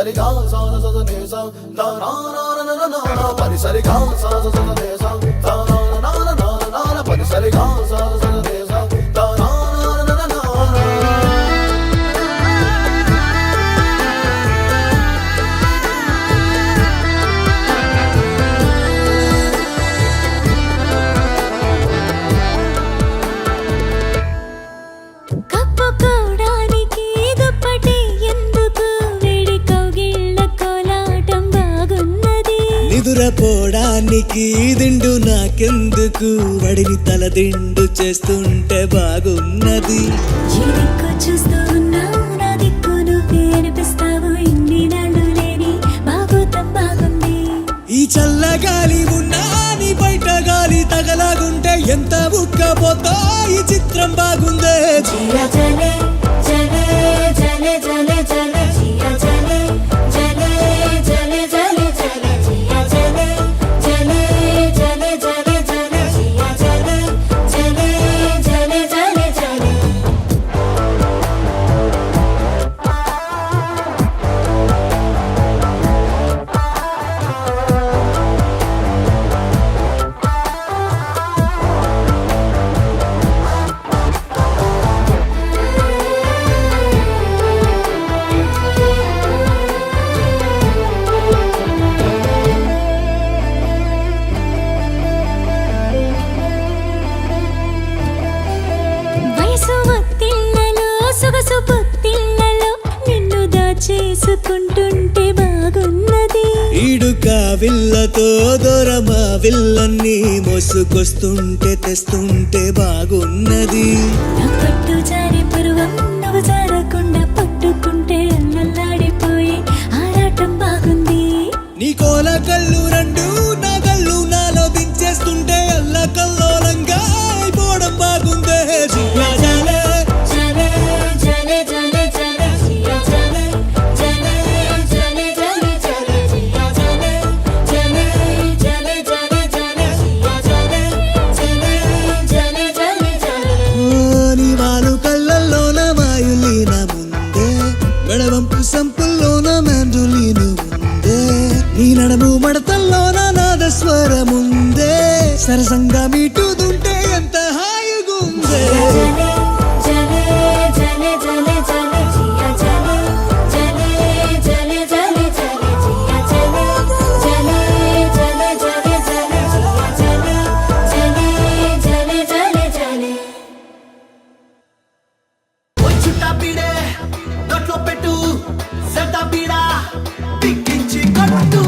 సరిగా సా సా సా నే సా దా నా నా నా నా నా పని సరిగా సా సా సా నే సా దా నా నా నా నా నా పని సరిగా సా సా నే సా దా నా నా నా నా నిదురపోవడానికి దిండు నాకెందుకు వడిని తల దిండు చేస్తుంటే బాగున్నది చూస్తూ ఉన్నావు నా దిక్కు నువ్వే అనిపిస్తావు ఇన్ని నాళ్ళు లేని బాగోతం బాగుంది ఈ చల్లగాలి ఉన్నా నీ బయట గాలి తగలాగుంటే ఎంత ఉక్కపోతా ఈ చిత్రం బాగుందే జియా జలే జలే జలే జలే జలే జియా జలే జలే జలే జలే జలే జియా జలే జలే జలే జలే జలే జియా జలే జలే జలే జలే జలే సొగసు పొత్తిళ్లలో నిన్ను దాచేసుకుంటుంటే బాగున్నది ఈడుక విల్లతో దూరమా విల్లన్ని మోసుకొస్తుంటే తెస్తుంటే బాగున్నది నా పట్టు జారి పరువం నువ్వు జారకుండా పట్టుకుంటే అల్లల్లాడిపోయి ఆరాటం బాగుంది నీ కోల కళ్ళు రెండు నా కళ్ళు నాలో దించేస్తుంటే అల్ల కల్లోలంగా అయిపోవడం బాగుందే జియా జలే జలే జలే జలే జలే జియా జలే జలే జలే జలే జలే జియా జలే జలే జలే జలే జలే జియా జలే జలే జలే జలే జలే నీ వాలు కళ్ళల్లోన మాయులీన ముందే మెడవంపు సంపుల్లోన మ్యాండులీను ఉందే నీ నడము మడతల్లోన నాదస్వరముందే సరసంగా మీటుదుంటే ఎంత హాయిగుందే జలే జలే జలే జలే జియా జలే జలే జలే జలే జలే జియా జలే జలే జలే జలే జలే జియా జలే జలే జలే జలే జలే చుట్టా పీడే దొట్లో పెట్టు సెటా పీడా పిక్కించి కొట్టు